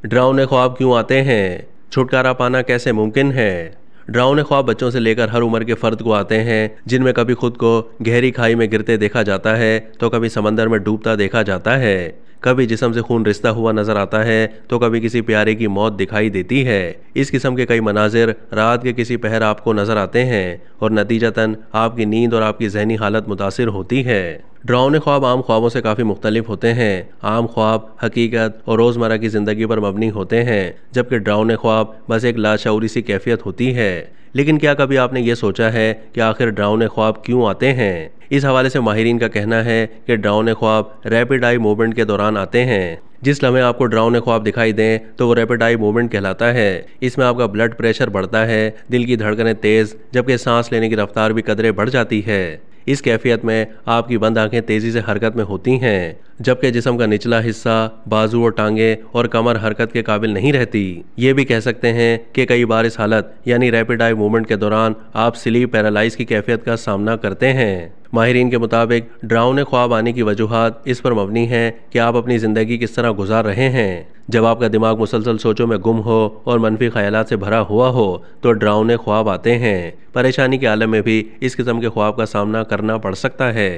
डरावने ख्वाब क्यों आते हैं? छुटकारा पाना कैसे मुमकिन है? डरावने ख्वाब बच्चों से लेकर हर उम्र के फ़र्द को आते हैं, जिनमें कभी खुद को गहरी खाई में गिरते देखा जाता है तो कभी समंदर में डूबता देखा जाता है। कभी जिस्म से खून रिश्ता हुआ नजर आता है तो कभी किसी प्यारे की मौत दिखाई देती है। इस किस्म के कई मनाजिर रात के किसी पहर आपको नजर आते हैं और नतीजतन आपकी नींद और आपकी जहनी हालत मुतासिर होती है। डरावने ख्वाब आम ख्वाबों से काफ़ी मुख्तलिफ होते हैं। आम ख्वाब हकीकत और रोज़मर्रा की ज़िंदगी पर मबनी होते हैं, जबकि डरावने ख्वाब बस एक लाशऊरी सी कैफियत होती है। लेकिन क्या कभी आपने ये सोचा है कि आखिर डरावने ख्वाब क्यों आते हैं? इस हवाले से माहिरीन का कहना है कि डरावने ख्वाब रैपिड आई मूवमेंट के दौरान आते हैं। जिस लम्हे आपको डरावने ख्वाब दिखाई दें तो वो रैपिड आई मूवमेंट कहलाता है। इसमें आपका ब्लड प्रेशर बढ़ता है, दिल की धड़कनें तेज़, जबकि सांस लेने की रफ्तार भी कदरे बढ़ जाती है। इस कैफियत में आपकी बंद आंखें तेज़ी से हरकत में होती हैं, जबकि जिस्म का निचला हिस्सा, बाजू और टांगें और कमर हरकत के काबिल नहीं रहती। ये भी कह सकते हैं कि कई बार इस हालत यानी रैपिड आई मूवमेंट के दौरान आप स्लीप पैरालाइज की कैफियत का सामना करते हैं। माहिरीन के मुताबिक डरावने ख्वाब आने की वजूहात इस पर मबनी हैं कि आप अपनी ज़िंदगी किस तरह गुजार रहे हैं। जब आपका दिमाग मुसलसल सोचों में गुम हो और मनफी ख्यालात से भरा हुआ हो तो डरावने ख्वाब आते हैं। परेशानी के आलम में भी इस किस्म के ख्वाब का सामना करना पड़ सकता है।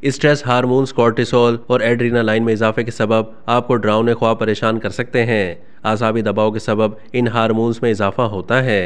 स्ट्रेस हार्मोन्स कोर्टिसोल और एड्रीनालाइन में इजाफे के सबब आपको डरावने ख्वाब परेशान कर सकते हैं। आसाबी दबाव के सबब इन हार्मोन्स में इजाफा होता है।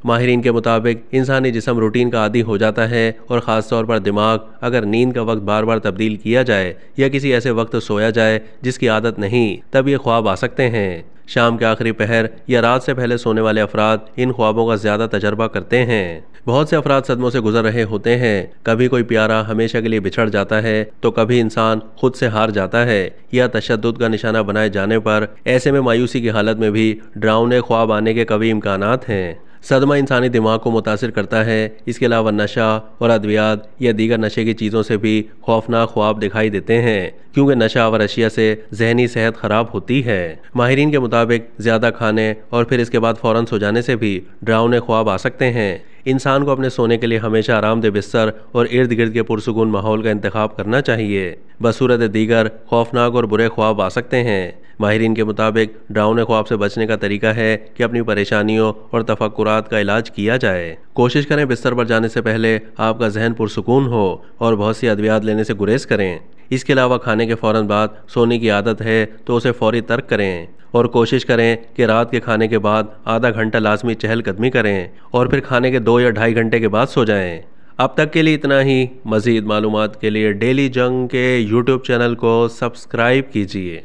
माहिरीन के मुताबिक इंसानी जिस्म रूटीन का आदी हो जाता है और ख़ास तौर पर दिमाग अगर नींद का वक्त बार बार तब्दील किया जाए या किसी ऐसे वक्त सोया जाए जिसकी आदत नहीं, तब ये ख्वाब आ सकते हैं। शाम के आखिरी पहर या रात से पहले सोने वाले अफराद इन ख्वाबों का ज़्यादा तजर्बा करते हैं। बहुत से अफराद सदमों से गुजर रहे होते हैं। कभी कोई प्यारा हमेशा के लिए बिछड़ जाता है तो कभी इंसान खुद से हार जाता है या तशद्दुद का निशाना बनाए जाने पर ऐसे में मायूसी की हालत में भी डरावने ख्वाब आने के कभी इम्कानात हैं। सदमा इंसानी दिमाग को मुतासिर करता है। इसके अलावा नशा और अद्वियात या दीगर नशे की चीज़ों से भी खौफनाक ख्वाब दिखाई देते हैं, क्योंकि नशा और अशिया से जहनी सेहत ख़राब होती है। माहिरीन के मुताबिक ज़्यादा खाने और फिर इसके बाद फ़ौरन सो जाने से भी डरावने ख्वाब आ सकते हैं। इंसान को अपने सोने के लिए हमेशा आरामदेह बिस्तर और इर्द गिर्द के पुरसुकून माहौल का इंतखाब करना चाहिए। बसूरत दीगर खौफनाक और बुरे ख्वाब आ सकते हैं। माहिरीन के मुताबिक डरावने ख्वाब से बचने का तरीका है कि अपनी परेशानियों और तफक्कुरात का इलाज किया जाए। कोशिश करें बिस्तर पर जाने से पहले आपका जहन पुरसुकून हो और बहुत सी अद्वियात लेने से गुरेज करें। इसके अलावा खाने के फ़ौरन बाद सोने की आदत है तो उसे फ़ौरी तर्क करें और कोशिश करें कि रात के खाने के बाद आधा घंटा लाजमी चहलकदमी करें और फिर खाने के 2 या ढाई घंटे के बाद सो जाएं। अब तक के लिए इतना ही। मज़ीद मालूमात के लिए डेली जंग के यूट्यूब चैनल को सब्सक्राइब कीजिए।